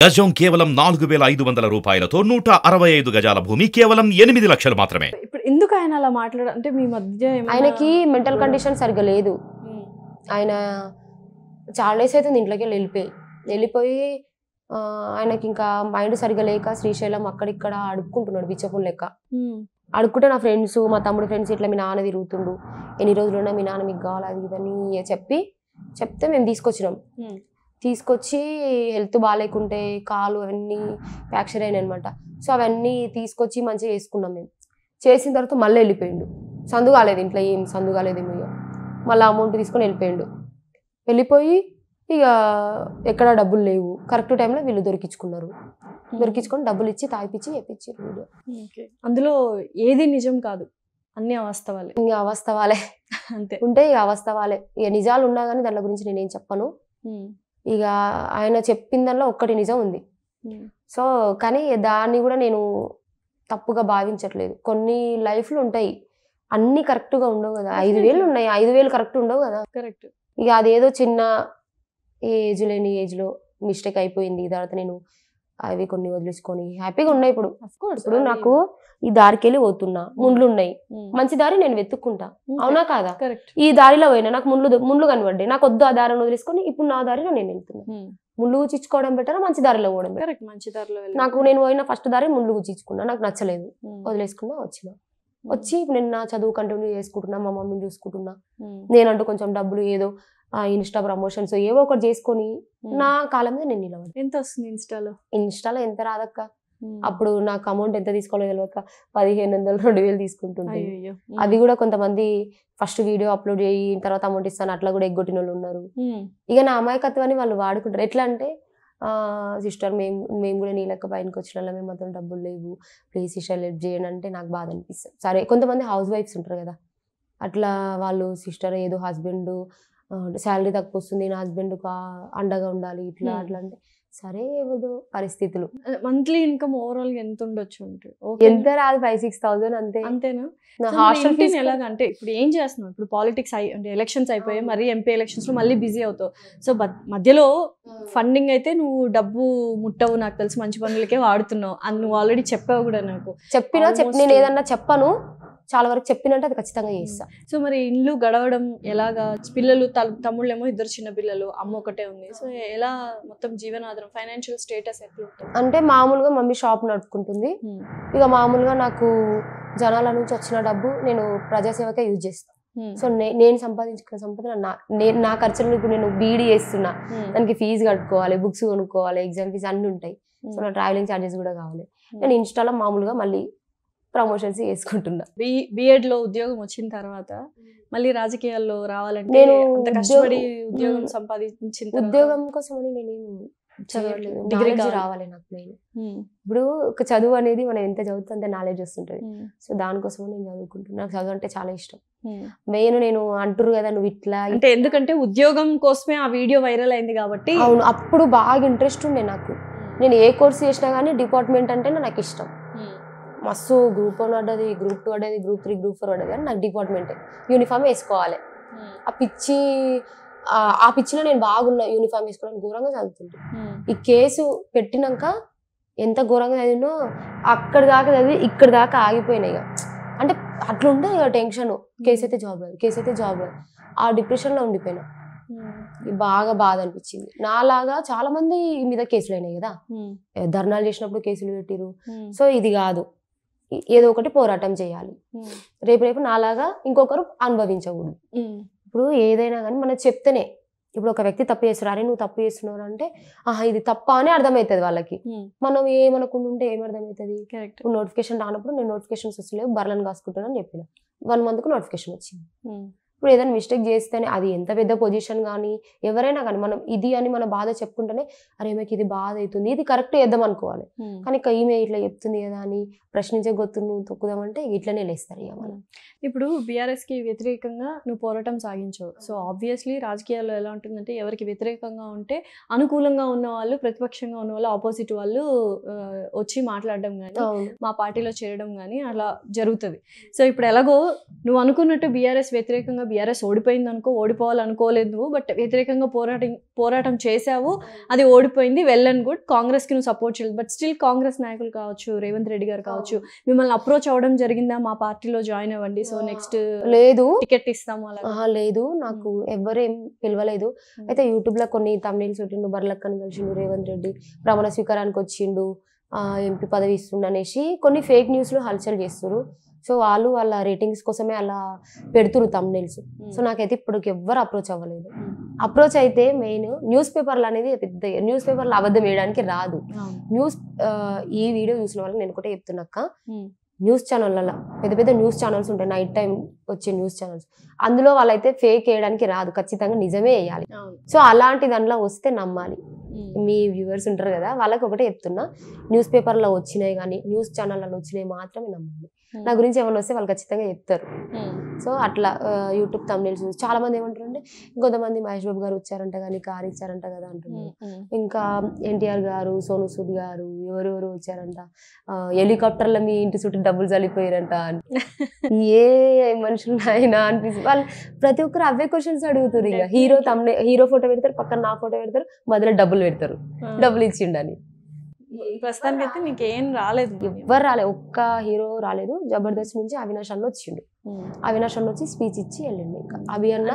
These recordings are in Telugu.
గజం కేవలం 4500 రూపాయలతో 165 గజాల భూమి కేవలం 8 లక్షలు మాత్రమే. ఇప్పుడు ఎందుకు ఆయన అలా మాట్లాడారంటే మీ మధ్య ఆయనకి మెంటల్ కండిషన్ సరిగ్గా లేదు. ఆయన చాలా డేస్ అవుతుంది ఇంట్లోకి వెళ్ళిపోయి ఆయనకి ఇంకా మైండ్ సరిగ్గా లేక శ్రీశైలం అక్కడిక్కడ అడుక్కుంటున్నాడు బిచ్చపున్ లెక్క. అడుక్కుంటే నా ఫ్రెండ్స్ మా తమ్ముడు ఫ్రెండ్స్ ఇట్లా మీ నాన్న తిరుగుతుండు, ఎన్ని రోజులున్నా మీ నాన్న మీకు కావాలి అది ఇదని చెప్తే మేము తీసుకొచ్చి హెల్త్ బాగాలేకుంటే కాలు అవన్నీ ఫ్రాక్చర్ అయినాయి అనమాట. సో అవన్నీ తీసుకొచ్చి మంచిగా చేసుకున్నాం. మేము చేసిన తర్వాత మళ్ళీ వెళ్ళిపోయిండు. సందు కాలేదు ఇంట్లో, ఏం సందు కాలేదేమో. ఇక మళ్ళీ అమౌంట్ తీసుకొని వెళ్ళిపోయి ఇక ఎక్కడ డబ్బులు లేవు. కరెక్ట్ టైంలో వీళ్ళు దొరికించుకొని డబ్బులు ఇచ్చి తాగిపించి చెప్పించారు వీడియో. అందులో ఏది నిజం కాదు, అన్ని అవాస్తవాలే. ఇంకా అవాస్తవాలే అంతే ఉంటే ఇక అవాస్తవాలే. ఇక నిజాలు ఉన్నా కానీ దాని గురించి నేనేం చెప్పను. ఇక ఆయన చెప్పిన దానిలో ఒక్కటి నిజం ఉంది. సో కానీ దాన్ని కూడా నేను తప్పుగా భావించట్లేదు. కొన్ని లైఫ్లు ఉంటాయి, అన్ని కరెక్ట్గా ఉండవు కదా. 5000 ఉన్నాయి, 5000 కరెక్ట్ ఉండవు కదా. కరెక్ట్. ఇక అదేదో చిన్న లేని ఏజ్లో మిస్టేక్ అయిపోయింది. తర్వాత నేను అవి కొన్ని వదిలేసుకొని హ్యాపీగా ఉన్నాయి. ఇప్పుడు నాకు ఈ దారికి వెళ్ళి పోతున్నా, ముండ్లు ఉన్నాయి, మంచి దారి నేను వెతుక్కుంటా, అవునా కాదా? ఈ దారిలో పోయినా నాకు ముండ్లు కనబడ్డాయి, నాకు వద్దు ఆ దారిని వదిలేసుకొని ఇప్పుడు నా దారిలో నేను వెళ్తున్నా. ముళ్ళు గుచ్చుకోవడం బెటర్, మంచి దారిలో పోవడం బెటర్. మంచి దారిలో నేను పోయిన ఫస్ట్ దారి ముళ్ళు గుచ్చుకున్నా, నాకు నచ్చలేదు, వదిలేసుకున్నా వచ్చి ఇప్పుడు నేను నా చదువు కంటిన్యూ చేసుకుంటున్నా, మా మమ్మీని చూసుకుంటున్నా. నేనంటూ కొంచెం డబ్బులు ఏదో ఇన్స్టా ప్రమోషన్స్ ఏవో ఒకటి చేసుకొని నా కాలం మీద నేను నిలబడి. ఎంత వస్తుంది ఇన్స్టాలో ఎంత రాదక్క. అప్పుడు నాకు అమౌంట్ ఎంత తీసుకోలేదు తెలియక 1500 2000 తీసుకుంటుంది. అది కూడా కొంతమంది ఫస్ట్ వీడియో అప్లోడ్ చేయి తర్వాత అమౌంట్ ఇస్తాను అట్లా కూడా ఎగ్గొట్టిన వాళ్ళు ఉన్నారు. ఇక నా అమాయకత్వాన్ని వాళ్ళు వాడుకుంటారు. ఎట్లా అంటే సిస్టర్ మేము కూడా నీ లెక్క పైనకి వచ్చిన మేము మాత్రం డబ్బులు లేవు, ప్లీజ్ సిస్టర్ హెల్ప్ చేయండి అంటే నాకు బాధ అనిపిస్తుంది. సరే కొంతమంది హౌస్ వైఫ్స్ ఉంటారు కదా, అట్లా వాళ్ళు సిస్టర్ ఏదో హస్బెండ్ శాలరీ తక్కువ వస్తుంది, నా హస్బెండ్ అండగా ఉండాలి ఇట్లా అట్లా అంటే సరే ఏదో పరిస్థితులు. మంత్లీ ఇన్కమ్ ఓవరాల్ గా ఎంత ఉండొచ్చు? ఎంత రాదు, 5,000-6,000 అంతేనా? హాస్టల్ ఫీజు ఎలాగ అంటే ఇప్పుడు ఏం చేస్తున్నావు? ఇప్పుడు పాలిటిక్స్ అంటే ఎలక్షన్స్ అయిపోయి మరి ఎంపీ ఎలక్షన్స్ లో మళ్ళీ బిజీ అవుతావు. సో మధ్యలో ఫండింగ్ అయితే నువ్వు డబ్బు ముట్టవు నాకు తెలిసి, మంచి పనులకే వాడుతున్నావు అని నువ్వు ఆల్రెడీ చెప్పావు కూడా. నాకు నేను ఏదన్నా చెప్పను, చాలా వరకు చెప్పినంటే అది ఖచ్చితంగా చేస్తా. సో మరి ఇల్లు గడవడం ఎలాగా? పిల్లలు తమ్ముళ్ళేమో 2 చిన్న పిల్లలు, అమ్మ ఒకటే ఉంది. సో ఎలా మొత్తం జీవనాధారం, ఫైనాన్షియల్ స్టేటస్ ఎట్లా ఉంటుంది? అంటే మామూలుగా మమ్మీ షాప్ నడుపుకుంటుంది. ఇక మామూలుగా నాకు జనాల నుంచి వచ్చిన డబ్బు నేను ప్రజాసేవకే యూజ్ చేస్తాను. సో నేను సంపాదించుకున్న సంపద నా ఖర్చులు. ఇప్పుడు నేను బీడీ చేస్తున్నా, దానికి ఫీజు కట్టుకోవాలి, బుక్స్ కొనుక్కోవాలి, ఎగ్జామ్ ఫీజు అన్ని ఉంటాయి. సో నా ట్రావెలింగ్ ఛార్జెస్ కూడా కావాలి. నేను ఇన్స్టాలో మామూలుగా మళ్ళీ ప్రమోషన్స్ చేసుకుంటున్నా. బిఎడ్ లో ఉద్యోగం వచ్చిన తర్వాత మళ్ళీ రాజకీయాల్లో రావాలంటే నేను కష్టపడి ఉద్యోగం సంపాదించిన ఉద్యోగం కోసం అని నేనేం చదవలేదు. డిగ్రీ రావాలి నాకు మెయిన్. ఇప్పుడు ఒక చదువు అనేది మనం ఎంత చదువుతా అంత నాలెడ్జ్ వస్తుంటది. సో దానికోసం నేను చదువుకుంటున్నా. నాకు చదువు అంటే చాలా ఇష్టం. మెయిన్ నేను అంటారు కదా నువ్వు ఇట్లా అంటే, ఎందుకంటే ఉద్యోగం కోసమే ఆ వీడియో వైరల్ అయింది కాబట్టి. అవును, అప్పుడు బాగా ఇంట్రెస్ట్ ఉండే నాకు. నేను ఏ కోర్స్ చేసినా కానీ డిపార్ట్మెంట్ అంటే నాకు ఇష్టం. మస్తు గ్రూప్ 1 పడ్డది, గ్రూప్ 2 పడ్డది, గ్రూప్ 3 గ్రూప్ 4 పడ్డది. కానీ నాకు డిపార్ట్మెంట్ యూనిఫామ్ వేసుకోవాలి. ఆ పిచ్చిలో నేను బాగున్నా. యూనిఫామ్ వేసుకోవడానికి ఘోరంగా చదువుతుంటే ఈ కేసు పెట్టినాక ఎంత ఘోరంగా చదివినో అక్కడి దాకా చదివి ఇక్కడి దాకా ఆగిపోయినాయి. అంటే అట్లా ఉంటే ఇక టెన్షన్, కేసు అయితే జాబ్ రాదు, ఆ డిప్రెషన్లో ఉండిపోయినా. బాగా బాధ అనిపించింది. నాలాగా చాలా మంది మీద కేసులు అయినాయి కదా, ధర్నాలు చేసినప్పుడు కేసులు పెట్టిరు. సో ఇది కాదు, ఏదో ఒకటి పోరాటం చేయాలి. రేపు నాలాగా ఇంకొకరు అనుభవించకూడదు. ఇప్పుడు ఏదైనా కానీ మనం చెప్తేనే, ఇప్పుడు ఒక వ్యక్తి తప్పు చేస్తున్నారు, అరే నువ్వు తప్పు చేస్తున్నావు అంటే ఇది తప్ప అని అర్థమవుతుంది వాళ్ళకి. మనం ఏమనుకుంటూ ఉంటే ఏమర్థమవుతుంది? నోటిఫికేషన్ రానప్పుడు నేను నోటిఫికేషన్స్ వస్తలేవు, బర్లను కాసుకుంటానని చెప్పిన 1 monthకు నోటిఫికేషన్ వచ్చింది. ఇప్పుడు ఏదైనా మిస్టేక్ చేస్తేనే, అది ఎంత పెద్ద పొజిషన్ కానీ ఎవరైనా కానీ మనం ఇది అని మన బాధ చెప్పుకుంటేనే అరే ఈమెకి ఇది బాధ అవుతుంది, ఇది కరెక్ట్ చేద్దాం అనుకోవాలి. కానీ ఈమె ఇట్లా చెప్తుంది కదా అని ప్రశ్నించే గొత్తును తొక్కుదామంటే ఇట్లనే లేస్తారు ఇక మనం. ఇప్పుడు బీఆర్ఎస్కి వ్యతిరేకంగా నువ్వు పోరాటం సాగించావు. సో ఆబ్వియస్లీ రాజకీయాల్లో ఎలా ఉంటుందంటే, ఎవరికి వ్యతిరేకంగా ఉంటే అనుకూలంగా ఉన్న వాళ్ళు, ప్రతిపక్షంగా ఉన్న వాళ్ళు, ఆపోజిట్ వాళ్ళు వచ్చి మాట్లాడడం కానీ మా పార్టీలో చేరడం కానీ అలా జరుగుతుంది. సో ఇప్పుడు ఎలాగో నువ్వు అనుకున్నట్టు బీఆర్ఎస్ వ్యతిరేకంగా బీఆర్ఎస్ ఓడిపోయింది అనుకో, ఓడిపోవాలనుకోలేదు, బట్ వ్యతిరేకంగా పోరాటం చేసావు, అది ఓడిపోయింది, వెల్ అండ్ గుడ్. కాంగ్రెస్కి నువ్వు సపోర్ట్ చేయలేదు, బట్ స్టిల్ కాంగ్రెస్ నాయకులు కావచ్చు, రేవంత్ రెడ్డి గారు కావచ్చు, మిమ్మల్ని అప్రోచ్ అవ్వడం జరిగిందా, మా పార్టీలో జాయిన్ అవ్వండి, సో నెక్స్ట్ లేదు టికెట్ ఇస్తాము అలా? లేదు, నాకు ఎవరేం పిలవలేదు. అయితే యూట్యూబ్ లో కొన్ని తమిళ చుట్టిండు, బర్లక్కని కలిసిండు, రేవంత్ రెడ్డి ప్రమాణ స్వీకారానికి వచ్చిండు, ఎంపీ పదవి ఇస్తుండు అనేసి కొన్ని ఫేక్ న్యూస్లు హల్చల్ చేస్తారు. సో వాళ్ళు వాళ్ళ రేటింగ్స్ కోసమే అలా పెడుతురు తమ్నైల్స్. సో నాకైతే ఇప్పుడు ఎవ్వరు అప్రోచ్ అవ్వలేదు. అప్రోచ్ అయితే మెయిన్ న్యూస్ పేపర్లు అనేది పెద్ద న్యూస్ పేపర్లు అబద్ధం వేయడానికి రాదు. న్యూస్ ఈ వీడియో చూసిన వాళ్ళకి నేను ఒకటే చెప్తున్నాక, న్యూస్ ఛానళ్ళ పెద్ద పెద్ద న్యూస్ ఛానల్స్ ఉంటాయి, నైట్ టైం వచ్చే న్యూస్ ఛానల్స్, అందులో వాళ్ళైతే ఫేక్ వేయడానికి రాదు, ఖచ్చితంగా నిజమే వేయాలి. సో అలాంటి దాంట్లో వస్తే నమ్మాలి. మీ వ్యూవర్స్ ఉంటారు కదా, వాళ్ళకి ఒకటే చెప్తున్నా, న్యూస్ పేపర్లో వచ్చినాయి కానీ న్యూస్ ఛానళ్ళలో వచ్చినాయి మాత్రమే నమ్మాలి. నా గురించి ఏమైనా వస్తే వాళ్ళు ఖచ్చితంగా చెప్తారు. సో అట్లా యూట్యూబ్ తమ్నైల్స్ చూసి చాలా మంది ఏమంటారు అంటే, ఇంకొంతమంది మహేష్ బాబు గారు వచ్చారంట కానీ కారు ఇచ్చారంట కదా అంటున్నారు, ఇంకా ఎన్టీఆర్ గారు, సోను సూద్ గారు, ఎవరెవరు వచ్చారంట, హెలికాప్టర్లో మీ ఇంటి చుట్టూ డబ్బులు చల్లిపోయారంట అని. ఏ మనుషులు అయినా అనిపిస్తుంది. వాళ్ళు ప్రతి ఒక్కరు అవే క్వశ్చన్స్ అడుగుతారు. ఇక హీరో ఫోటో పెడతారు, పక్కన నా ఫోటో పెడతారు, మధ్యలో డబ్బులు పెడతారు, డబ్బులు ఇచ్చిండని. ప్రస్తుతానికి అయితే నీకేం రాలేదు? ఎవ్వరు రాలేదు, ఒక్క హీరో రాలేదు. జబర్దస్త్ నుంచి అవినాష్ అన్న వచ్చిండు, అవినాష్ అన్న వచ్చి స్పీచ్ ఇచ్చి వెళ్ళిండు. ఇంకా అభి అన్న,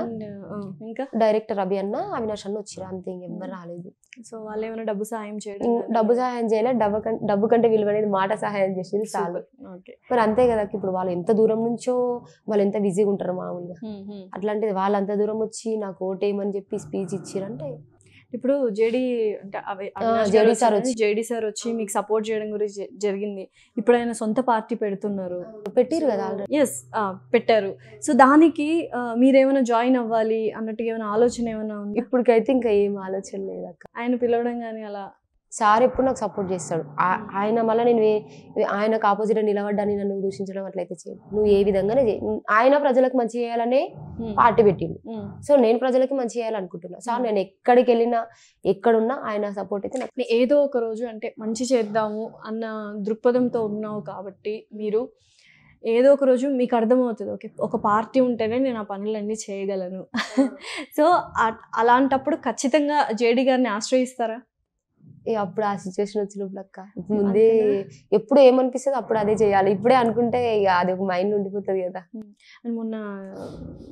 ఇంకా డైరెక్టర్ అభి అన్న, అవినాష్ అన్న వచ్చిరు, అంతే, ఇంకెవ్వరు రాలేదు. సో వాళ్ళు ఏమైనా డబ్బు సహాయం చేయడం? డబ్బు సహాయం చేయలేదు, డబ్బు కంటే విలువనేది మాట సహాయం చేసేది చాలు. మరి అంతే కదా, ఇప్పుడు వాళ్ళు ఎంత దూరం నుంచో వాళ్ళు ఎంత బిజీగా ఉంటారు మామూలుగా, అట్లాంటిది వాళ్ళు అంత దూరం వచ్చి నాకు ఓటేయమని చెప్పి స్పీచ్ ఇచ్చిరంటే. ఇప్పుడు జేడీ సార్ వచ్చి మీకు సపోర్ట్ చేయడం గురించి జరిగింది. ఇప్పుడు ఆయన సొంత పార్టీ పెడుతున్నారు, పెట్టిరు కదా ఆల్రెడీ. ఎస్, పెట్టారు. సో దానికి మీరేమైనా జాయిన్ అవ్వాలి అన్నట్టుగా ఏమైనా ఆలోచన ఏమైనా ఉంది? ఇప్పటికైతే ఇంకా ఏం ఆలోచన లేదు అక్క. ఆయన పిలవడం కానీ అలా సార్ ఎప్పుడు నాకు సపోర్ట్ చేస్తాడు. ఆయన మళ్ళీ నేను ఆయనకు ఆపోజిట్ నిలబడ్డాని నన్ను దూషించడం అట్లయితే చేయను. నువ్వు ఏ విధంగానే చేయి, ఆయన ప్రజలకు మంచి చేయాలనే పార్టీ పెట్టిండు. సో నేను ప్రజలకి మంచి చేయాలనుకుంటున్నా. సార్ నేను ఎక్కడికి వెళ్ళినా ఎక్కడున్నా ఆయన సపోర్ట్ అయితే నాకు. ఏదో ఒక రోజు అంటే మంచి చేద్దాము అన్న దృక్పథంతో ఉన్నావు కాబట్టి మీరు ఏదో ఒక రోజు మీకు అర్థమవుతుంది, ఓకే ఒక పార్టీ ఉంటేనే నేను ఆ పనులన్నీ చేయగలను. సో అలాంటప్పుడు ఖచ్చితంగా జేడీ గారిని ఆశ్రయిస్తారా? అప్పుడు ఆ సిచ్యువేషన్ వచ్చినప్పుడు అక్క, ముందే ఎప్పుడు ఏమనిపిస్తుంది అప్పుడు అదే చేయాలి. ఇప్పుడే అనుకుంటే ఇక అది ఒక మైండ్ ఉండిపోతుంది కదా. మొన్న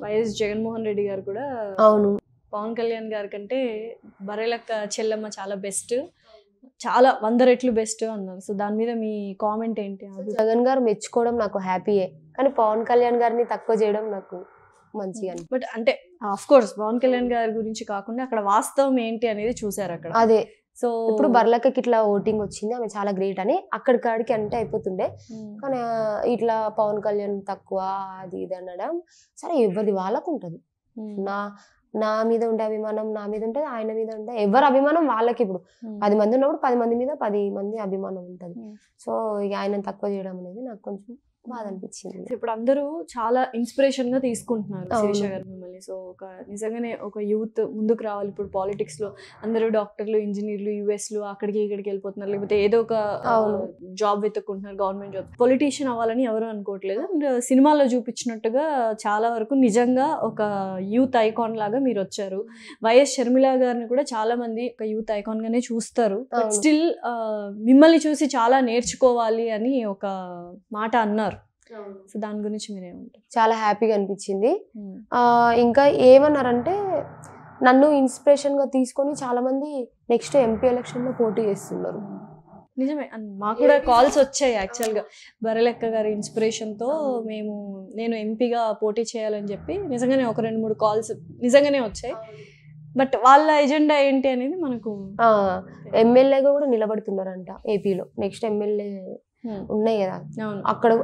వైఎస్ జగన్మోహన్ రెడ్డి గారు కూడా అవును పవన్ కళ్యాణ్ గారి కంటే బర్రెలక్క చెల్లెమ్మ చాలా బెస్ట్, చాలా 100 రెట్లు బెస్ట్ అన్నారు. సో దాని మీద మీ కామెంట్ ఏంటి? జగన్ గారు మెచ్చుకోవడం నాకు హ్యాపీయే, కానీ పవన్ కళ్యాణ్ గారిని తక్కువ చేయడం నాకు మంచిగా. బట్ అంటే ఆఫ్ కోర్స్ పవన్ కళ్యాణ్ గారి గురించి కాకుండా అక్కడ వాస్తవం ఏంటి అనేది చూసారు అక్కడ. అదే, సో ఇప్పుడు బర్లక్కకి ఇట్లా ఓటింగ్ వచ్చింది, ఆమె చాలా గ్రేట్ అని అక్కడికాడికి అంటే అయిపోతుండే. కానీ ఇట్లా పవన్ కళ్యాణ్ తక్కువ అది ఇది అనడం, సరే ఎవరిది వాళ్ళకు ఉంటుంది. నా మీద ఉండే అభిమానం నా మీద ఉంటుంది, ఆయన మీద ఉంటే ఎవరి అభిమానం వాళ్ళకి. ఇప్పుడు 10 మంది ఉన్నప్పుడు 10 మంది మీద 10 మంది అభిమానం ఉంటుంది. సో ఇక ఆయన తక్కువ చేయడం అనేది నాకు కొంచెం బాధ అనిపించింది. ఇప్పుడు అందరూ చాలా ఇన్స్పిరేషన్ గా తీసుకుంటున్నారు శిరీష గారు మిమ్మల్ని. సో ఒక నిజంగానే ఒక యూత్ ముందుకు రావాలి. ఇప్పుడు పాలిటిక్స్ లో అందరూ డాక్టర్లు, ఇంజనీర్లు, యుఎస్లు అక్కడికి ఇక్కడికి వెళ్ళిపోతున్నారు, లేకపోతే ఏదో ఒక జాబ్ వెతుక్కుంటున్నారు, గవర్నమెంట్ జాబ్. పొలిటీషియన్ అవ్వాలని ఎవరు అనుకోవట్లేదు. అండ్ సినిమాలో చూపించినట్టుగా చాలా వరకు నిజంగా ఒక యూత్ ఐకాన్ లాగా మీరు వచ్చారు. వైఎస్ షర్మిల గారిని కూడా చాలా మంది ఒక యూత్ ఐకాన్ గానే చూస్తారు, బట్ స్టిల్ మిమ్మల్ని చూసి చాలా నేర్చుకోవాలి అని ఒక మాట అన్నారు. సో దాని గురించి మీరేమంటారు? చాలా హ్యాపీగా అనిపించింది. ఇంకా ఏమన్నారంటే, నన్ను ఇన్స్పిరేషన్ గా తీసుకొని చాలా మంది నెక్స్ట్ ఎంపీ ఎలక్షన్ లో పోటీ చేస్తున్నారు. నిజమే, మాకు కూడా కాల్స్ వచ్చాయి. యాక్చువల్గా బర్రెలక్క గారి ఇన్స్పిరేషన్తో నేను ఎంపీగా పోటీ చేయాలని చెప్పి నిజంగానే ఒక 2-3 కాల్స్ నిజంగానే వచ్చాయి. బట్ వాళ్ళ ఎజెండా ఏంటి అనేది మనకు. ఎమ్మెల్యేగా కూడా నిలబడుతున్నారంట ఏపీలో. నెక్స్ట్ ఎమ్మెల్యే ఉన్నాయి కదా,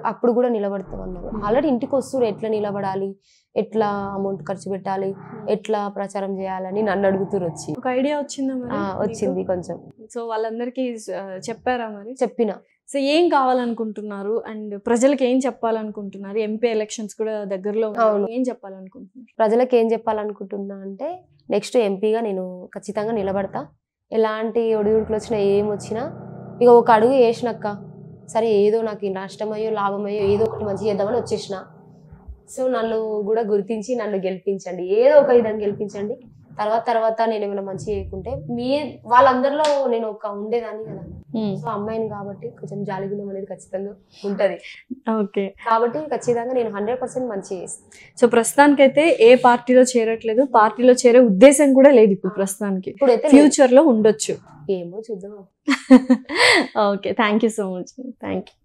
అప్పుడు కూడా నిలబడతామన్నారు. ఆల్రెడీ ఇంటికి వస్తారు, ఎట్లా నిలబడాలి, ఎట్లా అమౌంట్ ఖర్చు పెట్టాలి, ఎట్లా ప్రచారం చేయాలని నన్ను అడుగుతారు. వచ్చి ఒక ఐడియా వచ్చిందా? వచ్చింది కొంచెం. సో వాళ్ళందరికీ చెప్పారా మరి? చెప్పిన. సో ఏం కావాలనుకుంటున్నారు అండ్ ప్రజలకు ఏం చెప్పాలనుకుంటున్నారు? ఎంపీ ఎలక్షన్స్ కూడా దగ్గరలో, ఏం చెప్పాలనుకుంటున్నారు? ప్రజలకు ఏం చెప్పాలనుకుంటున్నా అంటే, నెక్స్ట్ ఎంపీగా నేను ఖచ్చితంగా నిలబడతా. ఎలాంటి ఒడిదుడుకులు వచ్చినా ఏం వచ్చినా ఇక ఒక అడుగు వేసినాక, సరే ఏదో నాకు నష్టమయ్యో లాభమయ్యో ఏదో ఒకటి మంచి చేద్దామని వచ్చేసిన. సో నన్ను కూడా గుర్తించి నన్ను గెలిపించండి, ఏదో ఒక విధంగా గెలిపించండి. తర్వాత నేను ఏమైనా మంచి చేయకుంటే వాళ్ళందరిలో నేను ఒక ఉండేదాన్ని కదా. సో అమ్మాయిని కాబట్టి కొంచెం జాలిగుణం అనేది ఖచ్చితంగా ఉంటది. ఓకే, కాబట్టి ఖచ్చితంగా నేను 100% మంచి చేస్తాను. సో ప్రస్తుతానికైతే ఏ పార్టీలో చేరట్లేదు, పార్టీలో చేరే ఉద్దేశం కూడా లేదు ఇప్పుడు ప్రస్తుతానికి. ఇప్పుడైతే ఫ్యూచర్ లో ఉండొచ్చు, ఏమో చూద్దాం. Okay, thank you so much. Thank you.